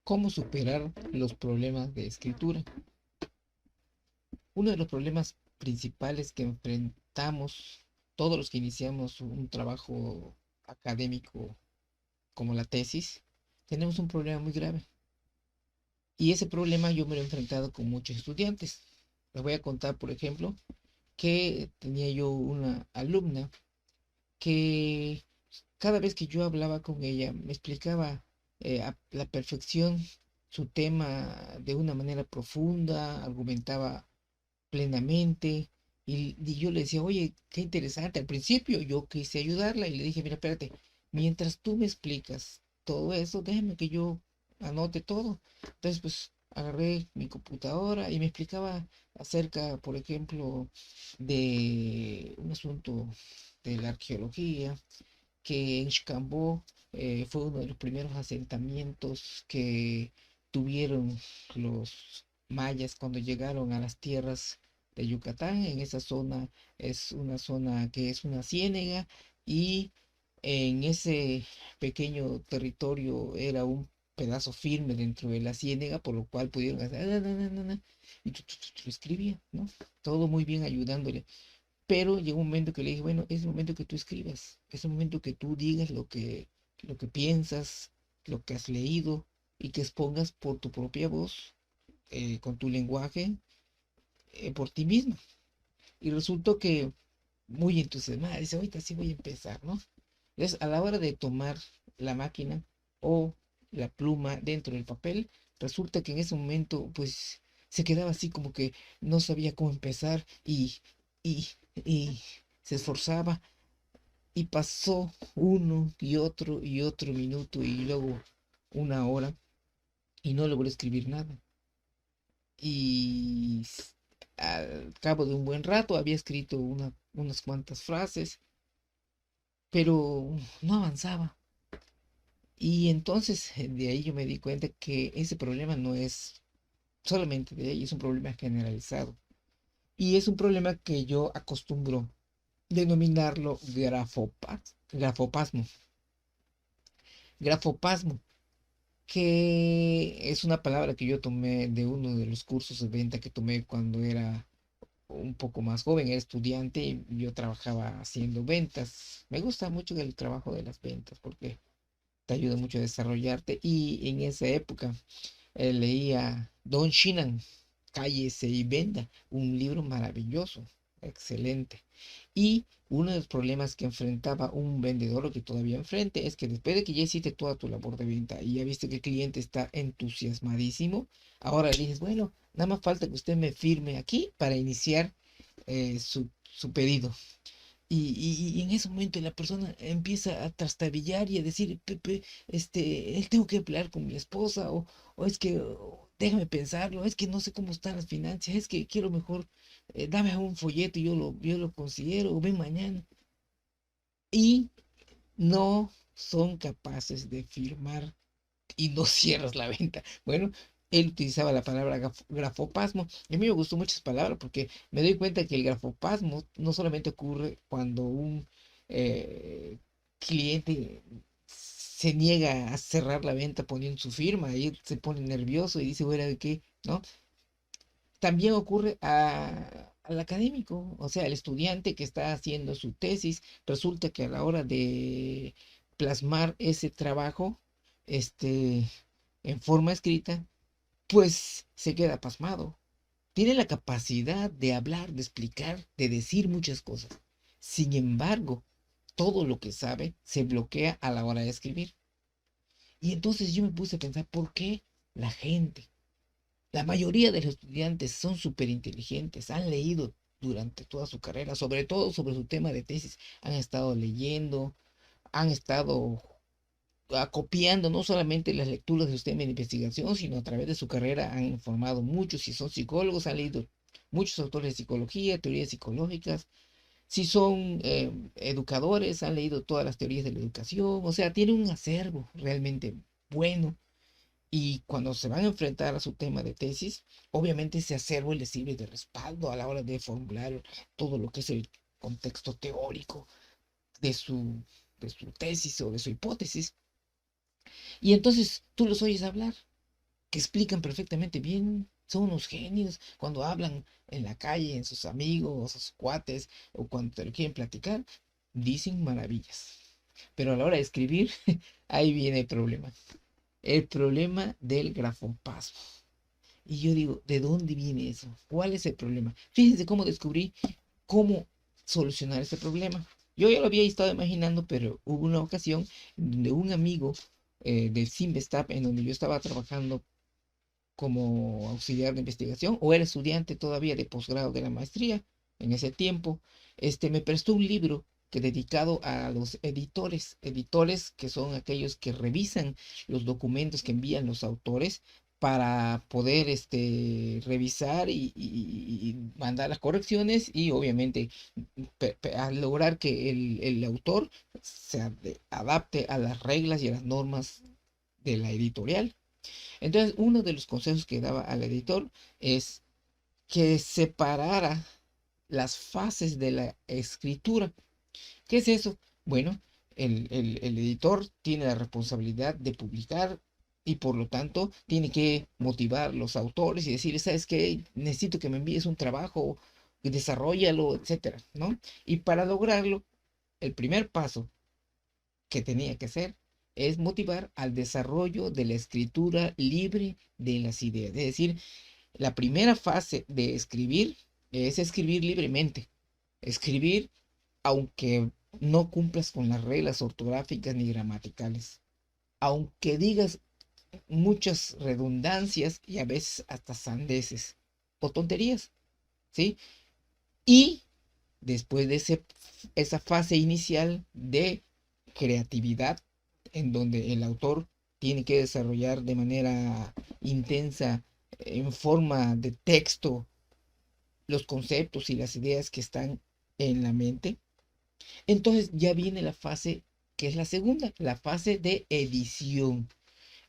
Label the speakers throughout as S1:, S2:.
S1: ¿Cómo superar los problemas de escritura? Uno de los problemas principales que enfrentamos todos los que iniciamos un trabajo académico como la tesis, tenemos un problema muy grave. Y ese problema yo me lo he enfrentado con muchos estudiantes. Les voy a contar, por ejemplo, que tenía yo una alumna que cada vez que yo hablaba con ella me explicaba a la perfección su tema de una manera profunda, argumentaba plenamente. Y yo le decía, oye, qué interesante. Al principio yo quise ayudarla y le dije, mira, espérate, mientras tú me explicas todo eso, déjame que yo anote todo. Entonces, pues agarré mi computadora y me explicaba acerca, por ejemplo, de un asunto de la arqueología, que en Xcambó fue uno de los primeros asentamientos que tuvieron los mayas cuando llegaron a las tierras de Yucatán. En esa zona es una zona que es una ciénega y en ese pequeño territorio era un pedazo firme dentro de la ciénega, por lo cual pudieron hacer y lo escribía, ¿no? Todo muy bien ayudándole. Pero llegó un momento que le dije, bueno, es el momento que tú escribas, es el momento que tú digas lo que piensas, lo que has leído y que expongas por tu propia voz, con tu lenguaje, por ti misma. Y resultó que muy entusiasmada, dice, ahorita sí voy a empezar, ¿no? Entonces, a la hora de tomar la máquina o la pluma dentro del papel, resulta que en ese momento, pues, se quedaba así como que no sabía cómo empezar y, y se esforzaba y pasó uno y otro minuto y luego una hora y no logró escribir nada. Y al cabo de un buen rato había escrito unas cuantas frases, pero no avanzaba. Y entonces de ahí yo me di cuenta que ese problema no es solamente de ella, es un problema generalizado. Y es un problema que yo acostumbro denominarlo grafopasmo. Grafopasmo, que es una palabra que yo tomé de uno de los cursos de venta que tomé cuando era un poco más joven, era estudiante y yo trabajaba haciendo ventas. Me gusta mucho el trabajo de las ventas porque te ayuda mucho a desarrollarte y en esa época leía Don Shinan, Cállese y Venda, un libro maravilloso, excelente. Y uno de los problemas que enfrentaba un vendedor, o que todavía enfrente, es que después de que ya hiciste toda tu labor de venta y ya viste que el cliente está entusiasmadísimo, ahora le dices, bueno, nada más falta que usted me firme aquí para iniciar su pedido. Y en ese momento la persona empieza a trastabillar y a decir, Pepe, tengo que hablar con mi esposa, o es que déjame pensarlo, es que no sé cómo están las finanzas, es que quiero mejor, dame un folleto y yo lo considero, o ven mañana. Y no son capaces de firmar y no cierras la venta. Bueno, él utilizaba la palabra grafopasmo. Y a mí me gustó mucho esa palabra porque me doy cuenta que el grafopasmo no solamente ocurre cuando un cliente se niega a cerrar la venta poniendo su firma y él se pone nervioso y dice, bueno, ¿de qué? ¿No? También ocurre al académico, o sea, el estudiante que está haciendo su tesis, resulta que a la hora de plasmar ese trabajo, este, en forma escrita, pues se queda pasmado. Tiene la capacidad de hablar, de explicar, de decir muchas cosas. Sin embargo, todo lo que sabe se bloquea a la hora de escribir. Y entonces yo me puse a pensar, ¿por qué la gente, la mayoría de los estudiantes son súper inteligentes, han leído durante toda su carrera, sobre todo sobre su tema de tesis, han estado leyendo, han estado acopiando no solamente las lecturas de su tema de investigación, sino a través de su carrera han informado mucho, si son psicólogos, han leído muchos autores de psicología, teorías psicológicas, si son educadores, han leído todas las teorías de la educación, o sea, tienen un acervo realmente bueno y cuando se van a enfrentar a su tema de tesis, obviamente ese acervo les sirve de respaldo a la hora de formular todo lo que es el contexto teórico de de su tesis o de su hipótesis. Y entonces tú los oyes hablar. que explican perfectamente bien, son unos genios cuando hablan en la calle, en sus amigos, sus cuates, o cuando te lo quieren platicar, dicen maravillas. Pero a la hora de escribir, ahí viene el problema del grafopaso. Y yo digo, ¿de dónde viene eso? ¿Cuál es el problema? Fíjense cómo descubrí cómo solucionar ese problema. Yo ya lo había estado imaginando, pero hubo una ocasión donde un amigo del Simvestab, en donde yo estaba trabajando como auxiliar de investigación, o era estudiante todavía de posgrado de la maestría en ese tiempo, me prestó un libro que dedicado a los editores que son aquellos que revisan los documentos que envían los autores para poder revisar y mandar las correcciones y obviamente a lograr que el autor adapte a las reglas y a las normas de la editorial. Entonces, uno de los consejos que daba al editor es que separara las fases de la escritura. ¿Qué es eso? Bueno, el editor tiene la responsabilidad de publicar y por lo tanto tiene que motivar a los autores y decirles, ¿sabes qué? Necesito que me envíes un trabajo, desarrollalo, etcétera, ¿no? Y para lograrlo, el primer paso que tenía que hacer es motivar al desarrollo de la escritura libre de las ideas. Es decir, la primera fase de escribir es escribir libremente. Escribir aunque no cumplas con las reglas ortográficas ni gramaticales. Aunque digas muchas redundancias y a veces hasta sandeces o tonterías, ¿sí? Y después de esa fase inicial de creatividad, en donde el autor tiene que desarrollar de manera intensa, en forma de texto, los conceptos y las ideas que están en la mente, entonces ya viene la fase que es la segunda, la fase de edición.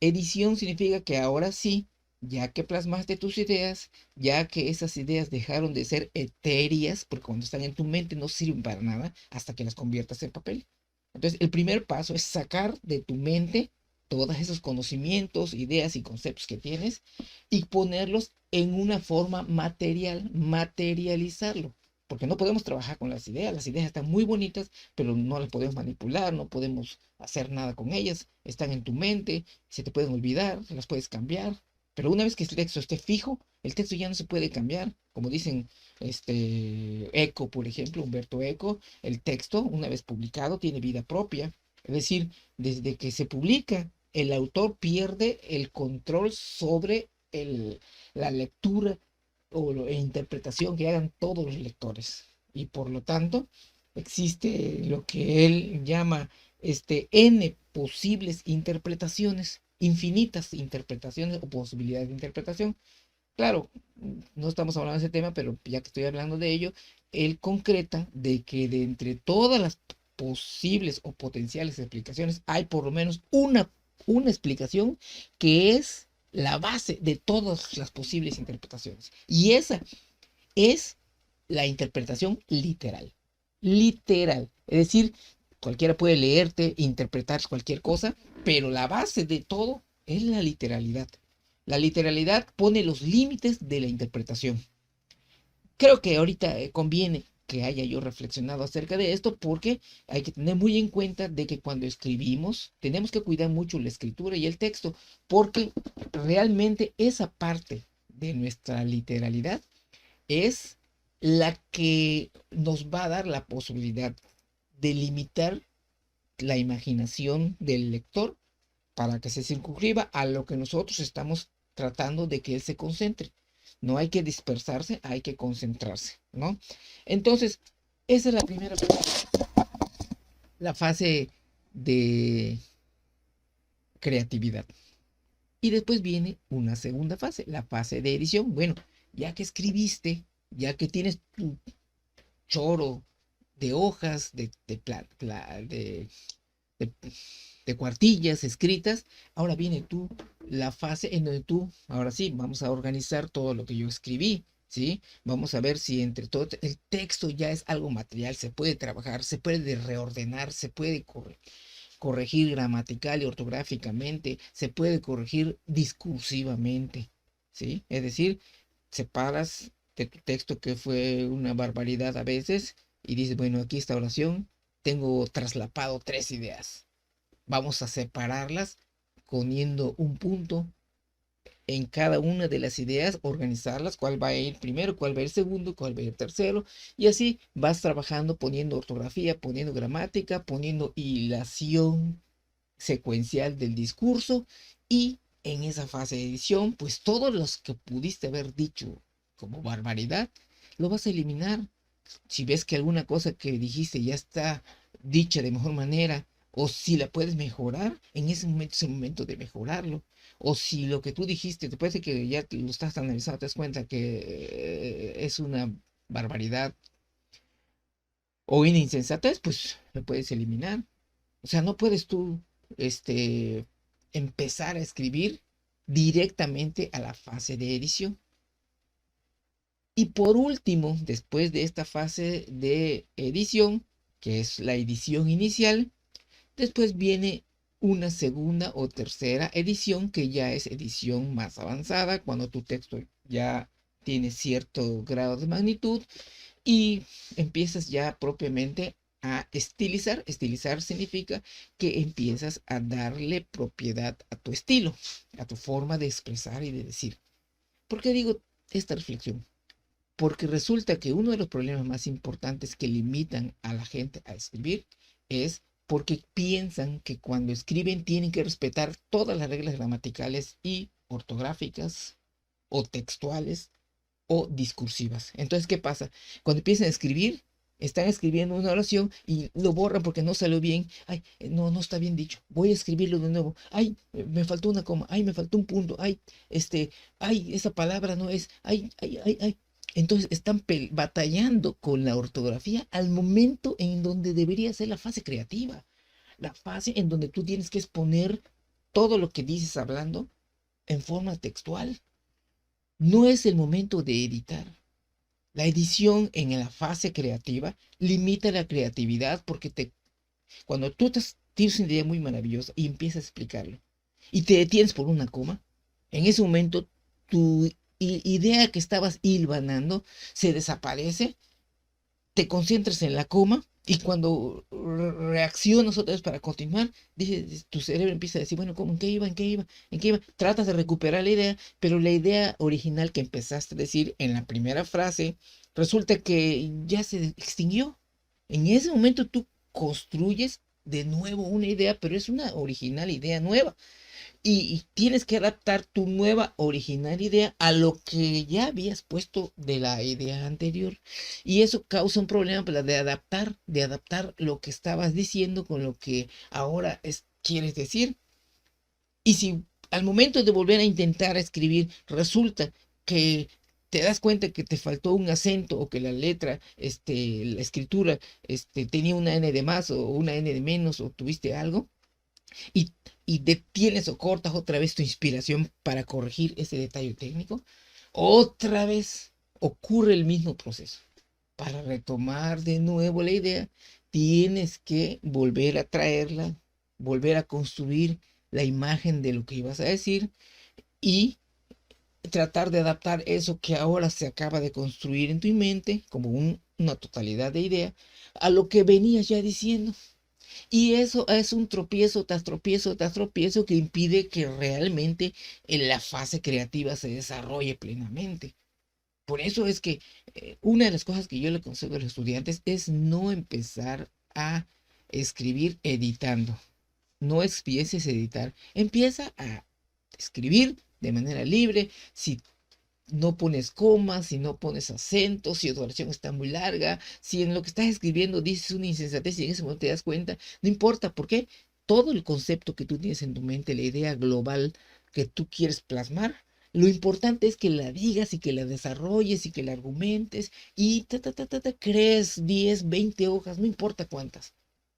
S1: Edición significa que ahora sí, ya que plasmaste tus ideas, ya que esas ideas dejaron de ser etéreas, porque cuando están en tu mente no sirven para nada hasta que las conviertas en papel. Entonces, el primer paso es sacar de tu mente todos esos conocimientos, ideas y conceptos que tienes y ponerlos en una forma material, materializarlo. Porque no podemos trabajar con las ideas están muy bonitas, pero no las podemos manipular, no podemos hacer nada con ellas, están en tu mente, se te pueden olvidar, las puedes cambiar, pero una vez que el texto esté fijo, el texto ya no se puede cambiar, como dicen Eco, por ejemplo, Humberto Eco, el texto, una vez publicado, tiene vida propia, es decir, desde que se publica, el autor pierde el control sobre la lectura e interpretación que hagan todos los lectores, y por lo tanto, existe lo que él llama N posibles interpretaciones, infinitas interpretaciones o posibilidades de interpretación. Claro, no estamos hablando de ese tema, pero ya que estoy hablando de ello, él concreta de que de entre todas las posibles o potenciales explicaciones hay por lo menos una explicación que es la base de todas las posibles interpretaciones. Y esa es la interpretación literal. Literal. Es decir, cualquiera puede leerte, interpretar cualquier cosa, pero la base de todo es la literalidad. La literalidad pone los límites de la interpretación. Creo que ahorita conviene que haya yo reflexionado acerca de esto porque hay que tener muy en cuenta de que cuando escribimos tenemos que cuidar mucho la escritura y el texto porque realmente esa parte de nuestra literalidad es la que nos va a dar la posibilidad de limitar la imaginación del lector para que se circunscriba a lo que nosotros estamos tratando de que él se concentre. No hay que dispersarse, hay que concentrarse, ¿no? Entonces, esa es la primera fase, la fase de creatividad. Y después viene una segunda fase, la fase de edición. Bueno, ya que escribiste, ya que tienes tu choro de hojas, de, de cuartillas escritas. Ahora viene la fase en donde tú, ahora sí, vamos a organizar todo lo que yo escribí, ¿sí? Vamos a ver si entre todo el texto ya es algo material, se puede trabajar, se puede reordenar, se puede corregir gramatical y ortográficamente, se puede corregir discursivamente, ¿sí? Es decir, separas de tu texto que fue una barbaridad a veces y dices, bueno, aquí esta oración tengo traslapado 3 ideas. Vamos a separarlas poniendo un punto en cada una de las ideas, organizarlas, cuál va a ir primero, cuál va a ir segundo, cuál va a ir tercero, y así vas trabajando poniendo ortografía, poniendo gramática, poniendo hilación secuencial del discurso, y en esa fase de edición, pues todos los que pudiste haber dicho como barbaridad, lo vas a eliminar. Si ves que alguna cosa que dijiste ya está dicha de mejor manera, o si la puedes mejorar, en ese momento es el momento de mejorarlo. O si lo que tú dijiste, después de que ya lo estás analizando, te das cuenta que es una barbaridad o una insensatez, pues lo puedes eliminar. O sea, no puedes tú empezar a escribir directamente a la fase de edición. Y por último, después de esta fase de edición, que es la edición inicial, después viene una segunda o tercera edición, que ya es edición más avanzada, cuando tu texto ya tiene cierto grado de magnitud y empiezas ya propiamente a estilizar. Estilizar significa que empiezas a darle propiedad a tu estilo, a tu forma de expresar y de decir. ¿Por qué digo esta reflexión? Porque resulta que uno de los problemas más importantes que limitan a la gente a escribir es porque piensan que cuando escriben tienen que respetar todas las reglas gramaticales y ortográficas o textuales o discursivas. Entonces, ¿qué pasa? Cuando empiezan a escribir, están escribiendo una oración y lo borran porque no salió bien. Ay, no, no está bien dicho. Voy a escribirlo de nuevo. Ay, me faltó una coma. Ay, me faltó un punto. Ay, ay, esa palabra no es. Ay, ay, ay, ay. Entonces están batallando con la ortografía al momento en donde debería ser la fase creativa, la fase en donde tú tienes que exponer todo lo que dices hablando en forma textual. No es el momento de editar. La edición en la fase creativa limita la creatividad porque cuando tú tienes una idea muy maravillosa y empiezas a explicarlo y te detienes por una coma, en ese momento tu idea que estabas hilvanando se desaparece, te concentras en la coma y cuando reaccionas otra vez para continuar, tu cerebro empieza a decir, bueno, ¿cómo? ¿En qué iba? ¿En qué iba? ¿En qué iba? Tratas de recuperar la idea, pero la idea original que empezaste a decir en la primera frase, resulta que ya se extinguió. En ese momento tú construyes de nuevo una idea, pero es una original idea nueva y tienes que adaptar tu nueva original idea a lo que ya habías puesto de la idea anterior. Y eso causa un problema pues, de adaptar lo que estabas diciendo con lo que ahora quieres decir. Y si al momento de volver a intentar escribir resulta que te das cuenta que te faltó un acento o que la letra, la escritura, tenía una N de más o una N de menos o tuviste algo, y, y detienes o cortas otra vez tu inspiración para corregir ese detalle técnico, otra vez ocurre el mismo proceso. Para retomar de nuevo la idea, tienes que volver a traerla, volver a construir la imagen de lo que ibas a decir y tratar de adaptar eso que ahora se acaba de construir en tu mente como una totalidad de idea a lo que venías ya diciendo. Y eso es un tropiezo tras tropiezo tras tropiezo que impide que realmente en la fase creativa se desarrolle plenamente. Por eso es que una de las cosas que yo le aconsejo a los estudiantes es no empezar a escribir editando. No empieces a editar. Empieza a escribir de manera libre. Si no pones comas, si no pones acentos, si tu oración está muy larga, si en lo que estás escribiendo dices una insensatez y en ese momento te das cuenta, no importa, porque todo el concepto que tú tienes en tu mente, la idea global que tú quieres plasmar, lo importante es que la digas y que la desarrolles y que la argumentes y crees 10, 20 hojas, no importa cuántas,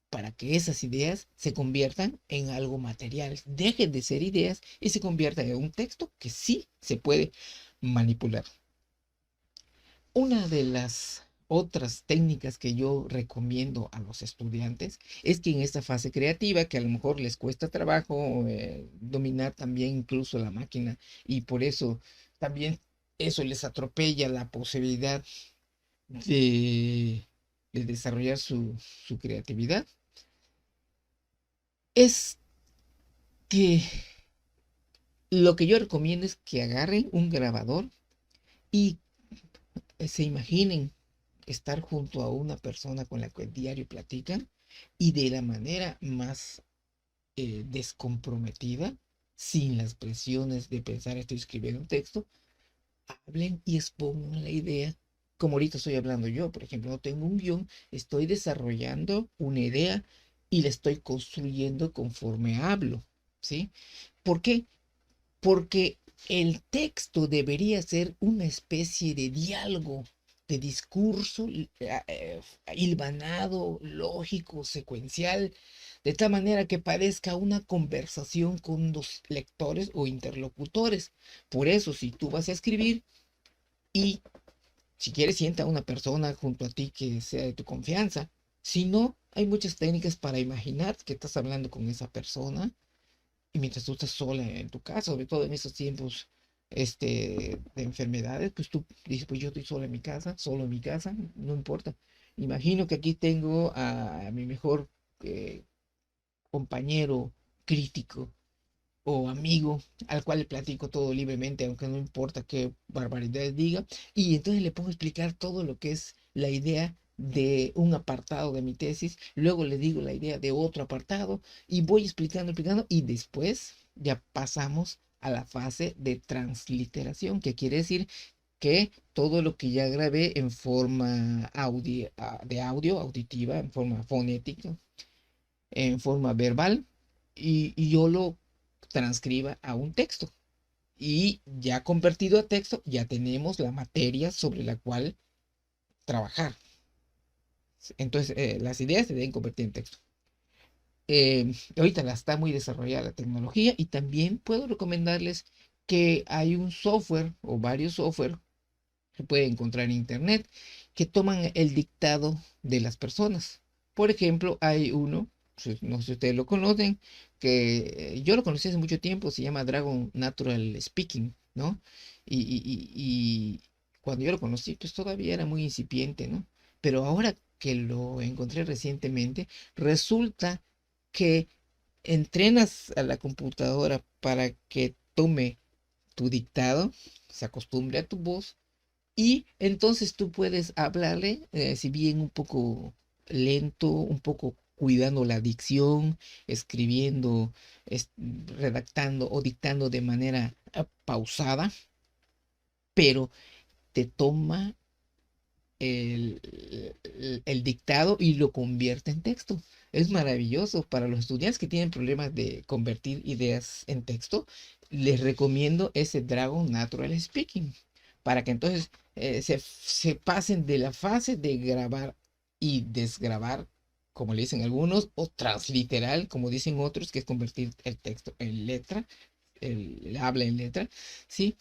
S1: para que esas ideas se conviertan en algo material, dejen de ser ideas y se conviertan en un texto que sí se puede manipular. Una de las otras técnicas que yo recomiendo a los estudiantes es que en esta fase creativa, que a lo mejor les cuesta trabajo dominar también incluso la máquina, y por eso también eso les atropella la posibilidad de, de desarrollar su creatividad, es que lo que yo recomiendo es que agarren un grabador y se imaginen estar junto a una persona con la que diario platican, y de la manera más descomprometida, sin las presiones de pensar estoy escribiendo un texto, hablen y expongan la idea. Como ahorita estoy hablando yo, por ejemplo, no tengo un guión, estoy desarrollando una idea y la estoy construyendo conforme hablo, ¿sí? ¿Por qué? Porque el texto debería ser una especie de diálogo, de discurso hilvanado, lógico, secuencial, de tal manera que parezca una conversación con los lectores o interlocutores. Por eso, si tú vas a escribir y si quieres sienta a una persona junto a ti que sea de tu confianza, si no, hay muchas técnicas para imaginar que estás hablando con esa persona y mientras tú estás sola en tu casa, sobre todo en estos tiempos de enfermedades, pues tú dices, pues yo estoy sola en mi casa, solo en mi casa, no importa. Imagino que aquí tengo a mi mejor eh, compañero crítico o amigo al cual le platico todo libremente, aunque no importa qué barbaridades diga, y entonces le pongo a explicar todo lo que es la idea de un apartado de mi tesis, luego le digo la idea de otro apartado y voy explicando, explicando, y después ya pasamos a la fase de transliteración, que quiere decir que todo lo que ya grabé en forma de audio, auditiva, en forma fonética, en forma verbal, y yo lo transcriba a un texto. Y ya convertido a texto, ya tenemos la materia sobre la cual trabajar. Entonces, las ideas se deben convertir en texto. Ahorita está muy desarrollada la tecnología y también puedo recomendarles que hay un software o varios software se puede encontrar en internet que toman el dictado de las personas. Por ejemplo, hay uno, no sé si ustedes lo conocen, que yo lo conocí hace mucho tiempo, se llama Dragon Natural Speaking, ¿no? Y cuando yo lo conocí, pues todavía era muy incipiente, ¿no? Pero ahora que lo encontré recientemente, resulta que entrenas a la computadora para que tome tu dictado, se acostumbre a tu voz y entonces tú puedes hablarle, si bien un poco lento, un poco cuidando la dicción, escribiendo, redactando o dictando de manera pausada, pero te toma el dictado y lo convierte en texto. Es maravilloso para los estudiantes que tienen problemas de convertir ideas en texto. Les recomiendo ese Dragon Natural Speaking para que entonces se pasen de la fase de grabar y desgrabar, como le dicen algunos, o transliteral, como dicen otros, que es convertir el texto en letra, el habla en letra, ¿sí?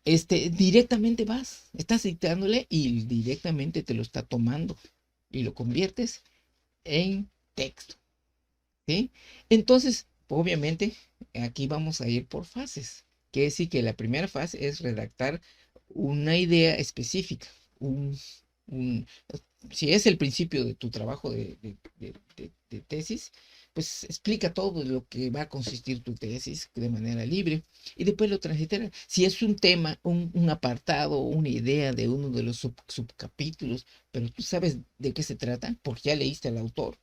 S1: Directamente estás dictándole y directamente te lo está tomando y lo conviertes en texto, ¿sí? Entonces, obviamente, aquí vamos a ir por fases. Quiere decir que la primera fase es redactar una idea específica, un, un- si es el principio de tu trabajo de tesis, pues explica todo de lo que va a consistir tu tesis de manera libre y después lo transitará. Si es un tema, un apartado, una idea de uno de los subcapítulos, pero tú sabes de qué se trata porque ya leíste al autor,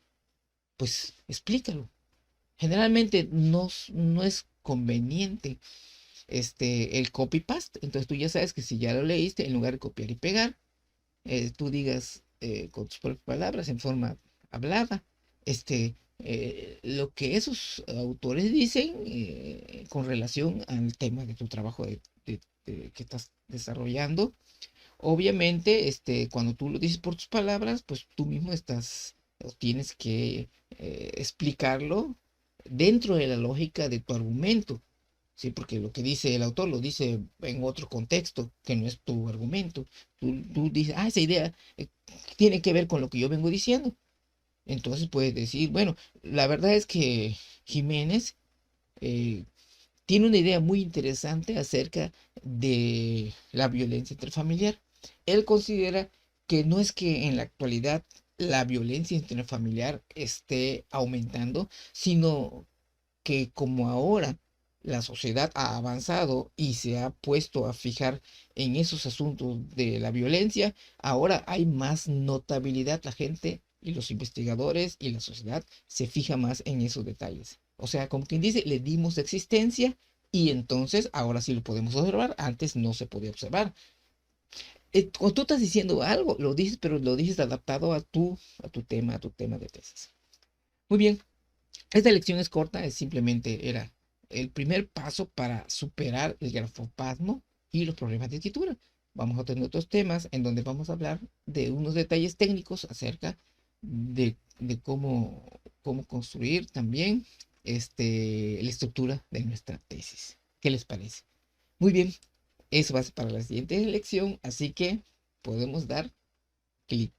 S1: pues explícalo. Generalmente no es conveniente el copy-paste. Entonces tú ya sabes que si ya lo leíste, en lugar de copiar y pegar, tú digas con tus propias palabras, en forma hablada, lo que esos autores dicen con relación al tema de tu trabajo que estás desarrollando. Obviamente, cuando tú lo dices por tus palabras, pues tú mismo o tienes que explicarlo dentro de la lógica de tu argumento. Sí, porque lo que dice el autor lo dice en otro contexto, que no es tu argumento. Tú dices, esa idea tiene que ver con lo que yo vengo diciendo. Entonces puedes decir, bueno, la verdad es que Jiménez eh, tiene una idea muy interesante acerca de la violencia intrafamiliar. Él considera que no es que en la actualidad la violencia intrafamiliar esté aumentando, sino que como ahora la sociedad ha avanzado y se ha puesto a fijar en esos asuntos de la violencia, ahora hay más notabilidad. La gente y los investigadores y la sociedad se fija más en esos detalles. O sea, como quien dice, le dimos existencia y entonces ahora sí lo podemos observar. Antes no se podía observar. Cuando tú estás diciendo algo, lo dices, pero lo dices adaptado a tu tema de tesis. Muy bien, esta lección es corta, es simplemente era el primer paso para superar el grafopasmo y los problemas de escritura. Vamos a tener otros temas en donde vamos a hablar de unos detalles técnicos acerca de cómo construir también la estructura de nuestra tesis. ¿Qué les parece? Muy bien, eso va a ser para la siguiente lección, así que podemos dar clic.